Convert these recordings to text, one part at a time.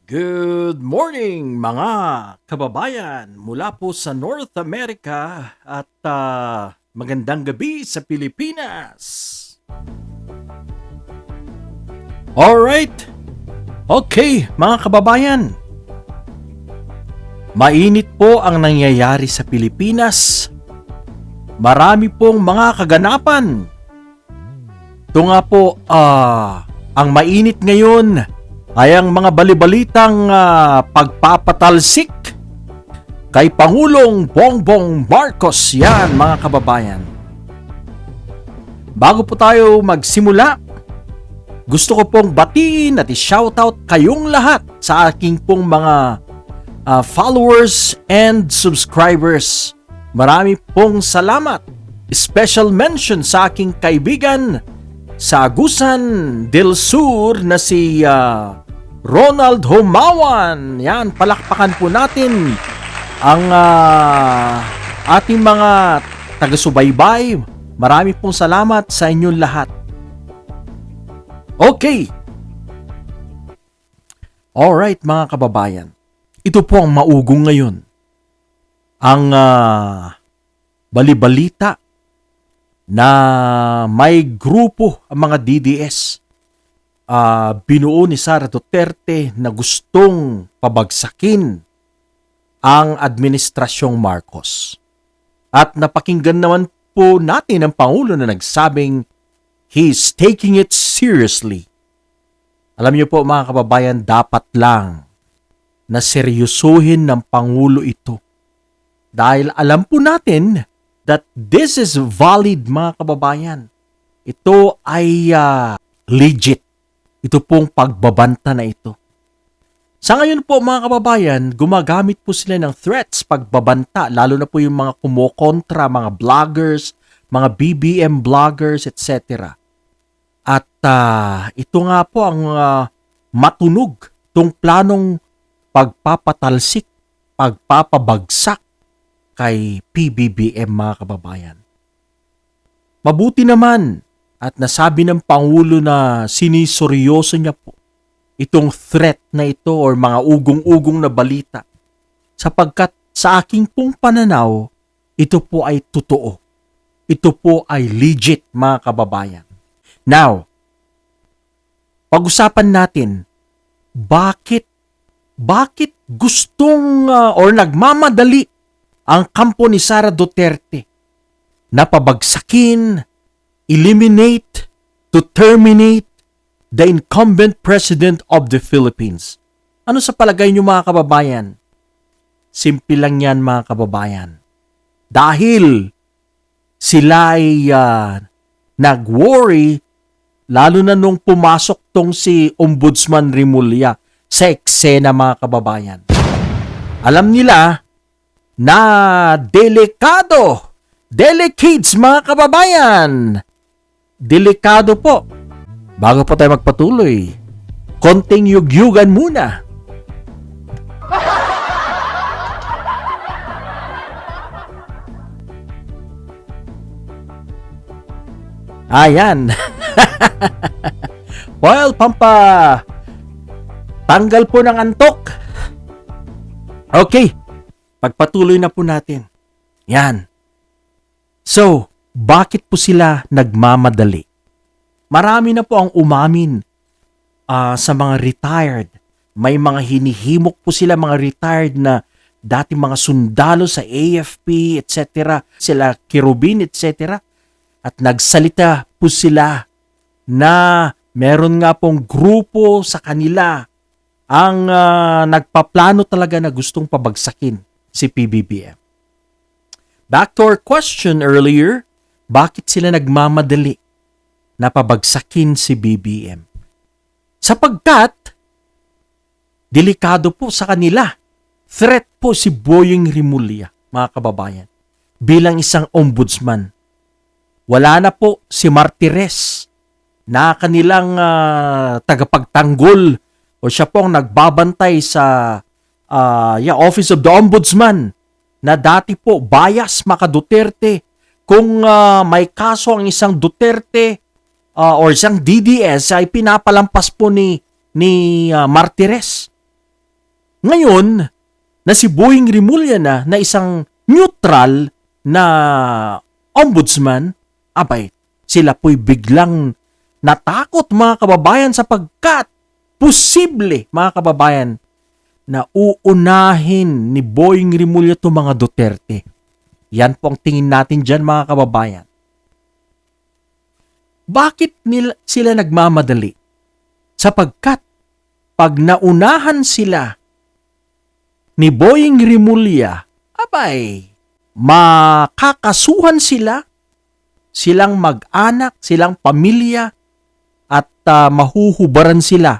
Good morning mga kababayan mula po sa North America at magandang gabi sa Pilipinas. Alright, okay mga kababayan. Mainit po ang nangyayari sa Pilipinas. Marami pong mga kaganapan. Ito nga po, ang mainit ngayon ay ang mga balibalitang pagpapatalsik kay Pangulong Bongbong Marcos. Yan mga kababayan. Bago po tayo magsimula, gusto ko pong batiin at i-shoutout kayong lahat sa aking pong mga followers and subscribers. Marami pong salamat. Special mention sa aking kaibigan sa Agusan del Sur na si Ronald Humawan. Yan, palakpakan po natin ang ating mga taga-subaybay. Marami pong salamat sa inyong lahat. Okay. Alright mga kababayan. Ito po ang maugong ngayon. Ang balibalita na may grupo ang mga DDS binuo ni Sara Duterte na gustong pabagsakin ang administrasyong Marcos. At napakinggan naman po natin ang Pangulo na nagsabing he's taking it seriously. Alam niyo po mga kababayan, dapat lang na seryosohin ng Pangulo ito. Dahil alam po natin that this is valid mga kababayan. Ito ay legit. Ito pong pagbabanta na ito. Sa ngayon po mga kababayan, gumagamit po sila ng threats, pagbabanta, lalo na po yung mga kumokontra, mga vloggers, mga BBM vloggers, etc. At ito nga po ang matunog, itong planong pagpapatalsik, pagpapabagsak kay PBBM mga kababayan. Mabuti naman at nasabi ng Pangulo na siniseryoso niya po itong threat na ito or mga ugong-ugong na balita sapagkat sa aking pong pananaw, ito po ay totoo. Ito po ay legit mga kababayan. Now, pag-usapan natin, bakit gustong or nagmamadali ang kampo ni Sara Duterte na pabagsakin, eliminate, to terminate the incumbent president of the Philippines? Ano sa palagay niyo mga kababayan? Simple lang yan mga kababayan. Dahil sila ay nag-worry lalo na nung pumasok tong si Ombudsman Remulla sa eksena mga kababayan. Alam nila na delicates mga kababayan. Delikado po. Bago po tayo magpatuloy, konting yugyugan muna. Ayan. Well, tanggal po ng antok. Okay. Pagpatuloy na po natin. Yan. So, bakit po sila nagmamadali? Marami na po ang umamin sa mga retired. May mga hinihimok po sila, mga retired na dati mga sundalo sa AFP, etc. Sila Kirubin, etc. At nagsalita po sila na meron nga pong grupo sa kanila ang nagpaplano talaga na gustong pabagsakin si PBBM. Back to our question earlier, bakit sila nagmamadali na pabagsakin si BBM? Sapagkat, delikado po sa kanila. Threat po si Boying Remulla, mga kababayan, bilang isang ombudsman. Wala na po si Martires na kanilang tagapagtanggol o siya pong nagbabantay sa Office of the Ombudsman na dati po bias maka Duterte. Kung may kaso ang isang Duterte or isang DDS ay pinapalampas po ni Martires. Ngayon, na si Boying Rimulya na isang neutral na ombudsman, abay, sila po'y biglang natakot mga kababayan sapagkat posible mga kababayan na uunahin ni Boying Rimulya to mga Duterte. Yan po ang tingin natin dyan mga kababayan. Bakit sila nagmamadali? Sapagkat pag naunahan sila ni Boying Rimulya, abay, makakasuhan silang mag-anak, silang pamilya, at mahuhubaran sila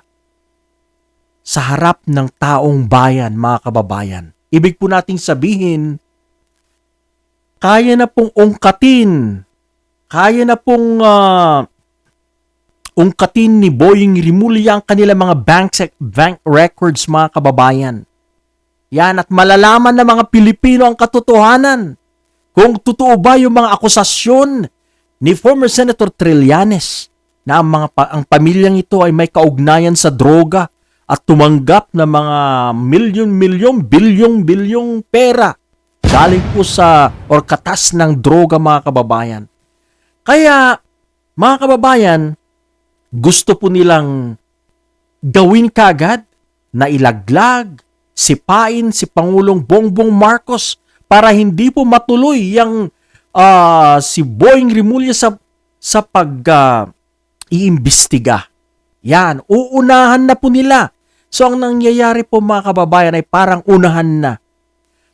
sa harap ng taong bayan, mga kababayan. Ibig po nating sabihin, kaya na pong ungkatin ni Boying Rimulya ang kanilang mga bank records, mga kababayan. Yan, at malalaman ng mga Pilipino ang katotohanan. Kung totoo ba yung mga akusasyon ni former Senator Trillanes na ang pamilyang ito ay may kaugnayan sa droga at tumanggap ng mga bilyong pera galing po sa or katas ng droga, mga kababayan. Kaya, mga kababayan, gusto po nilang gawin kagad na ilaglag, sipain si Pangulong Bongbong Marcos para hindi po matuloy yung si Boying Rimulya sa pag-iimbestiga. Yan, uunahan na po nila. So ang nangyayari po mga kababayan ay parang unahan na.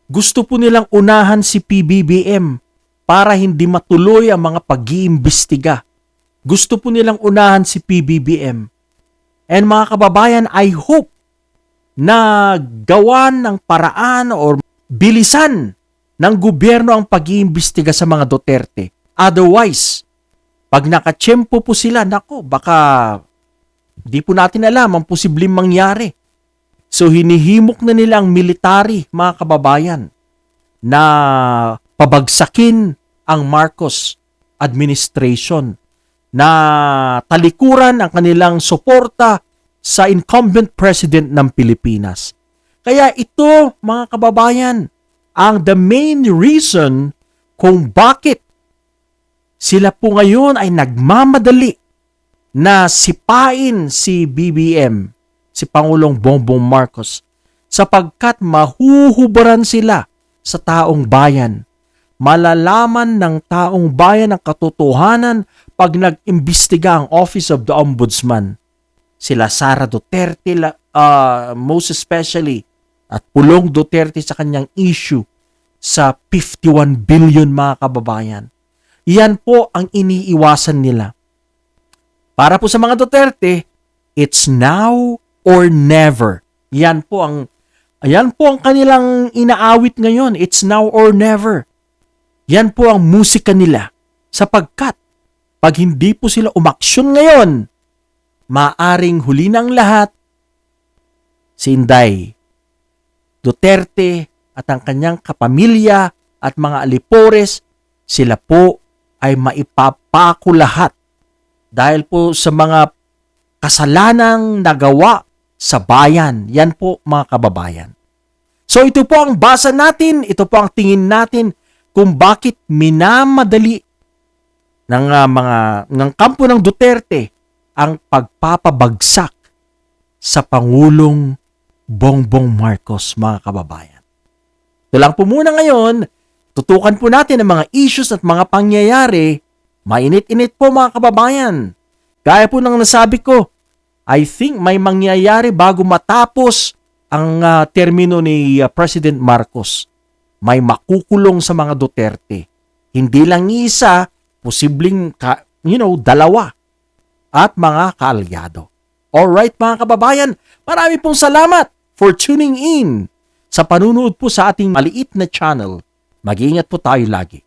Gusto po nilang unahan si PBBM para hindi matuloy ang mga pag-iimbestiga. Gusto po nilang unahan si PBBM. And mga kababayan, I hope na gawan ng paraan or bilisan ng gobyerno ang pag-iimbestiga sa mga Duterte. Otherwise, pag nakatsyempo po sila, nako, baka di po natin alam ang posibleng mangyari. So hinihimok na nila ang military, mga kababayan, na pabagsakin ang Marcos administration, na talikuran ang kanilang suporta sa incumbent president ng Pilipinas. Kaya ito, mga kababayan, ang the main reason kung bakit sila po ngayon ay nagmamadali na sipain si BBM, si Pangulong Bongbong Marcos, sapagkat mahuhubaran sila sa taong bayan. Malalaman ng taong bayan ang katotohanan pag nag-imbestiga ang Office of the Ombudsman. Sila Sara Duterte, most especially, at Pulong Duterte sa kanyang issue sa 51 billion, mga kababayan. Yan po ang iniiwasan nila. Para po sa mga Duterte, it's now or never. Yan po ang kanilang inaawit ngayon. It's now or never. Yan po ang musika nila. Sapagkat, pag hindi po sila umaksyon ngayon, maaring huli ng lahat, si Inday Duterte at ang kanyang kapamilya at mga alipores, sila po ay maipapako lahat dahil po sa mga kasalanang nagawa sa bayan. Yan po, mga kababayan. So ito po ang basa natin, ito po ang tingin natin kung bakit minamadali ng kampo ng Duterte ang pagpapabagsak sa Pangulong Bongbong Marcos, mga kababayan. Ito lang po muna ngayon, tutukan po natin ang mga issues at mga pangyayari. Mainit-init po, mga kababayan. Gaya po ng nasabi ko, I think may mangyayari bago matapos ang termino ni President Marcos. May makukulong sa mga Duterte. Hindi lang isa, posibleng dalawa at mga kaalyado. Alright, mga kababayan, marami pong salamat for tuning in sa panunood po sa ating maliit na channel. Mag-iingat po tayo lagi.